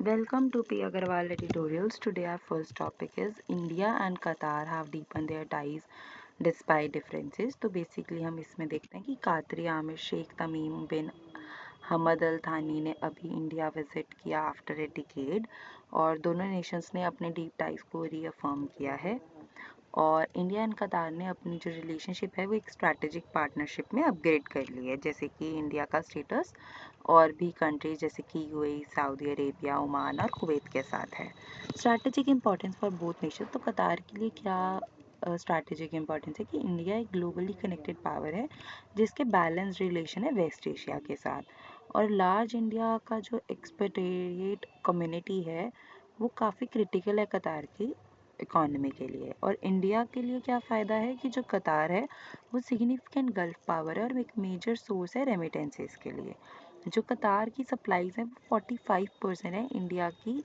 Welcome to P. Agarwal Editorials. Today our first topic is India and Qatar have deepened their ties despite differences. तो basically हम इसमें देखते हैं कि कातरी आमिर शेख तमीम बिन हमद अल थानी ने अभी इंडिया विजिट किया आफ्टर ए डिकेड और दोनों नेशंस ने अपने डीप टाइज को रीअफर्म किया है और इंडिया एंड कतार ने अपनी जो रिलेशनशिप है वो एक स्ट्रैटेजिक पार्टनरशिप में अपग्रेड कर ली है, जैसे कि इंडिया का स्टेटस और भी कंट्रीज जैसे कि यूएई, सऊदी अरेबिया, ओमान और कुवैत के साथ है। Strategic importance for both nation, तो कतार के लिए क्या स्ट्रैटेजिक इंपॉर्टेंस है कि इंडिया एक ग्लोबली कनेक्टेड पावर है जिसके बैलेंस रिलेशन है वेस्ट एशिया के साथ और लार्ज इंडिया का जो एक्सपेट्रिएट कम्युनिटी है वो काफ़ी क्रिटिकल है कतार की इकोनॉमी के लिए। और इंडिया के लिए क्या फ़ायदा है कि जो कतार है वो सिग्निफिकेंट गल्फ पावर है और एक मेजर सोर्स है रेमिटेंसेस के लिए। जो कतार की सप्लाईज हैं वो 45% है इंडिया की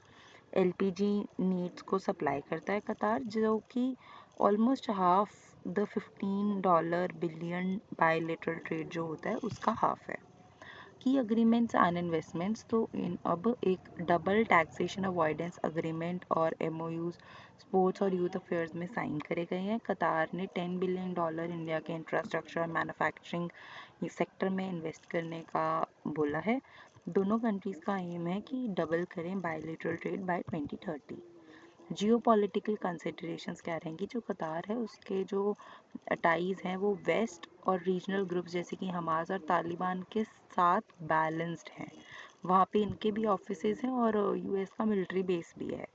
एलपीजी नीड्स को सप्लाई करता है कतार, जो कि almost half the $15 billion bilateral trade जो होता है उसका हाफ है। की अग्रीमेंट्स एंड इन्वेस्टमेंट्स, तो इन अब एक डबल टैक्सेशन अवॉइडेंस अग्रीमेंट और एमओयूज स्पोर्ट्स और यूथ अफेयर्स में साइन करे गए हैं। कतार ने $10 बिलियन इंडिया के इंफ्रास्ट्रक्चर मैन्युफैक्चरिंग सेक्टर में इन्वेस्ट करने का बोला है। दोनों कंट्रीज़ का एम है कि डबल करें bilateral trade by 2030। Jio political considerations क्या रहेंगी, जो कतार है उसके जो टाइज हैं वो वेस्ट और रीजनल ग्रुप्स जैसे कि हमास और तालिबान के साथ बैलेंस्ड हैं। वहाँ पे इनके भी ऑफिसेज हैं और यूएस का मिलिट्री बेस भी है।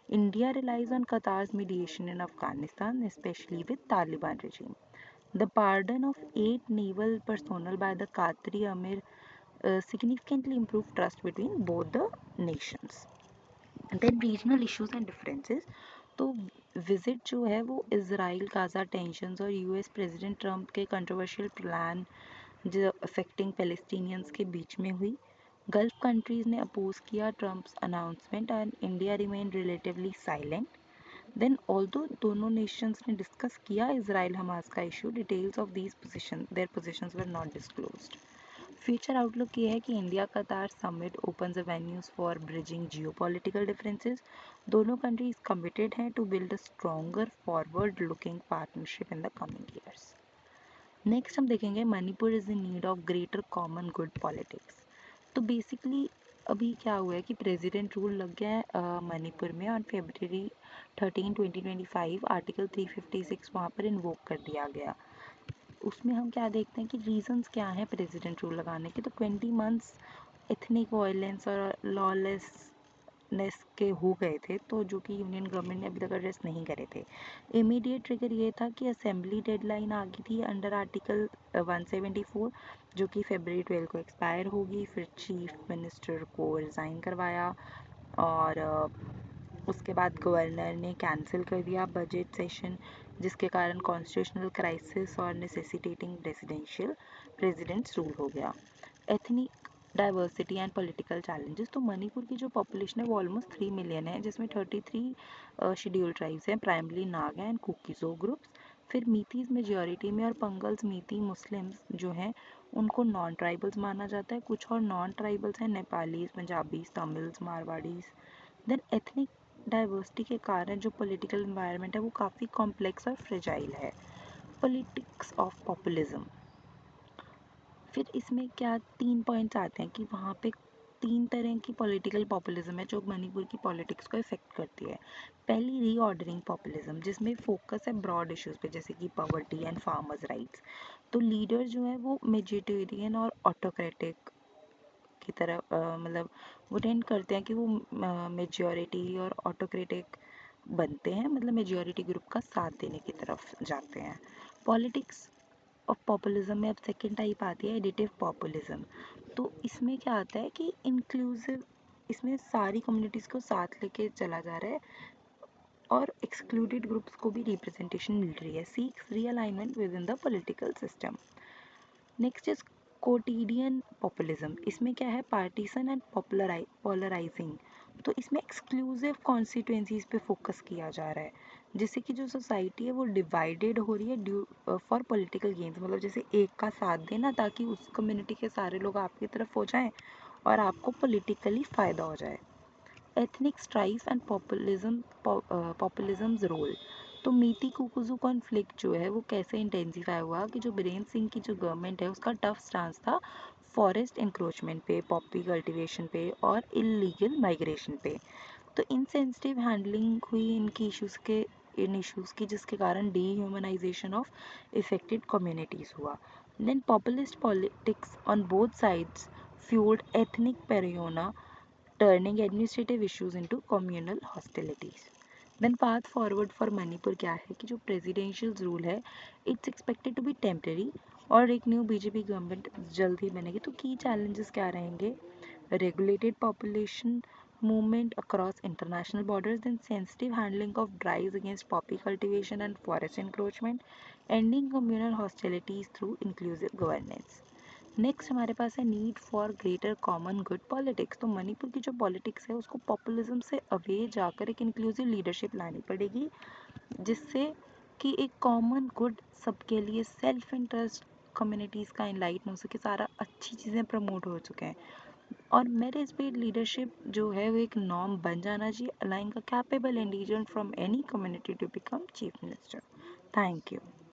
India relies on Qatar's mediation in Afghanistan specially with Taliban regime. The pardon of 8 naval personnel by the Qatari Amir significantly improved trust between both the nations. Then regional issues and differences, तो visit जो है वो Israel Gaza tensions और US president Trump के controversial plan जो affecting Palestinians के बीच में हुई। गल्फ कंट्रीज ने अपोज किया Trump's announcement and India remain relatively silent. Then although दोनों नेशंस ने डिस्कस किया इसराइल हमास का issue, details of these position their positions were not disclosed. Future outlook ये है कि इंडिया कतार summit opens a venues for bridging geopolitical differences. दोनों countries committed हैं to build a stronger forward looking partnership in the coming years. Next हम देखेंगे Manipur is in need of greater common good politics. तो basically अभी क्या हुआ है कि प्रेसिडेंट रूल लग गया है मणिपुर में ऑन February 13, 2025। आर्टिकल 356 वहाँ पर इन्वोक कर दिया गया। उसमें हम क्या देखते हैं कि रीजंस क्या हैं प्रेसिडेंट रूल लगाने के, तो 20 मंथ्स एथनिक वायलेंस और लॉलेसनेस के हो गए थे, तो जो कि यूनियन गवर्नमेंट ने अभी तक एड्रेस नहीं करे थे। इमीडिएट ट्रिगर ये था कि असेंबली डेडलाइन आ गई थी अंडर आर्टिकल 174 जो कि February 12 को एक्सपायर होगी। फिर चीफ मिनिस्टर को रिज़ाइन करवाया और उसके बाद गवर्नर ने कैंसिल कर दिया बजट सेशन, जिसके कारण कॉन्स्टिट्यूशनल क्राइसिस और नेसेसिटेटिंग रेजिडेंशियल प्रेसिडेंट्स रूल हो गया। Ethnic diversity and political challenges, तो मणिपुर की जो पॉपुलेशन है वो ऑलमोस्ट 3 मिलियन है, जिसमें 33 शेड्यूल ट्राइब्स हैं, प्राइमरली नागा एंड कुकीज़ो ग्रुप्स। फिर मीतीज मेजॉरिटी में और पंगल्स मीती मुस्लिम्स जो हैं उनको नॉन ट्राइबल्स माना जाता है। कुछ और नॉन ट्राइबल्स हैं Nepalis, Punjabis, Tamils, Marwaris. Then ethnic diversity के कारण जो पॉलिटिकल इन्वायरमेंट है वो काफ़ी कॉम्प्लेक्स और फ्रेजाइल है। पॉलिटिक्स ऑफ पॉपुलिज्म, फिर इसमें क्या 3 पॉइंट्स आते हैं कि वहाँ पे 3 तरह की पॉलिटिकल पॉपुलिज्म है जो मणिपुर की पॉलिटिक्स को इफेक्ट करती है। पहली रीऑर्डरिंग पॉपुलिज्म, जिसमें फोकस है ब्रॉड इश्यूज पे जैसे कि पॉवर्टी एंड फार्मर्स राइट्स। तो लीडर जो है वो मेजिटेरियन और ऑटोक्रेटिक की तरह मतलब वो टेंड करते हैं कि वो मेजॉरिटी और ऑटोक्रेटिक बनते हैं, मतलब मेजॉरिटी ग्रुप का साथ देने की तरफ जाते हैं। पॉलिटिक्स ऑफ पॉपुलिज्म में अब सेकेंड टाइप आती है एडिटिव पॉपुलिज्म। तो इसमें क्या आता है कि इंक्लूसिव, इसमें सारी कम्युनिटीज़ को साथ लेके चला जा रहा है और एक्सक्लूडेड ग्रुप्स को भी रिप्रेजेंटेशन मिल रही है। Seeks realignment within the political system. Next is quotidian populism, इसमें क्या है पार्टीसन एंड पोलराइजिंग। तो इसमें एक्सक्लूसिव कॉन्स्टिट्यूएंसीज पे फोकस किया जा रहा है, जिससे कि जो सोसाइटी है वो डिवाइडेड हो रही है ड्यू फॉर पॉलिटिकल गेम्स, मतलब जैसे एक का साथ देना ताकि उस कम्युनिटी के सारे लोग आपकी तरफ हो जाएं और आपको पॉलिटिकली फ़ायदा हो जाए। Ethnic strife and populism's role. तो मीती कुकुजू कॉन्फ्लिक्ट जो है वो कैसे इंटेंसिफाई हुआ कि जो बीरेन सिंह की जो गवर्नमेंट है उसका टफ स्टांस था फॉरेस्ट इंक्रोचमेंट पे, पॉपी कल्टीवेशन पे और इलीगल माइग्रेशन पे। तो इनसेंसिटिव हैंडलिंग हुई इन इश्यूज की, जिसके कारण डीह्यूमनाइजेशन ऑफ इफेक्टेड कम्युनिटीज हुआ। Then populist politics on both sides fuelled ethnic पेरियोना, turning administrative issues into communal hostilities. Then path forward for Manipur क्या है कि जो प्रेसिडेंशियल रूल है it's expected to be temporary और एक न्यू बीजेपी गवर्नमेंट जल्द ही बनेगी। तो की चैलेंजेस क्या रहेंगे? regulated population movement across international borders, then sensitive handling of drives against poppy cultivation and forest encroachment, ending communal hostilities through inclusive governance. Next हमारे पास है need for greater common good politics. तो मणिपुर की जो politics है उसको populism से away जाकर एक इंक्लूसिव लीडरशिप लानी पड़ेगी, जिससे कि एक कॉमन गुड सबके लिए, सेल्फ इंटरेस्ट कम्युनिटीज़ का इनलाइट हो सके, सारा अच्छी चीज़ें प्रमोट हो चुके हैं। और मेरिट बेस्ड लीडरशिप जो है वो एक नॉर्म बन जाना चाहिए, allowing a capable individual from any community to become chief minister. Thank you.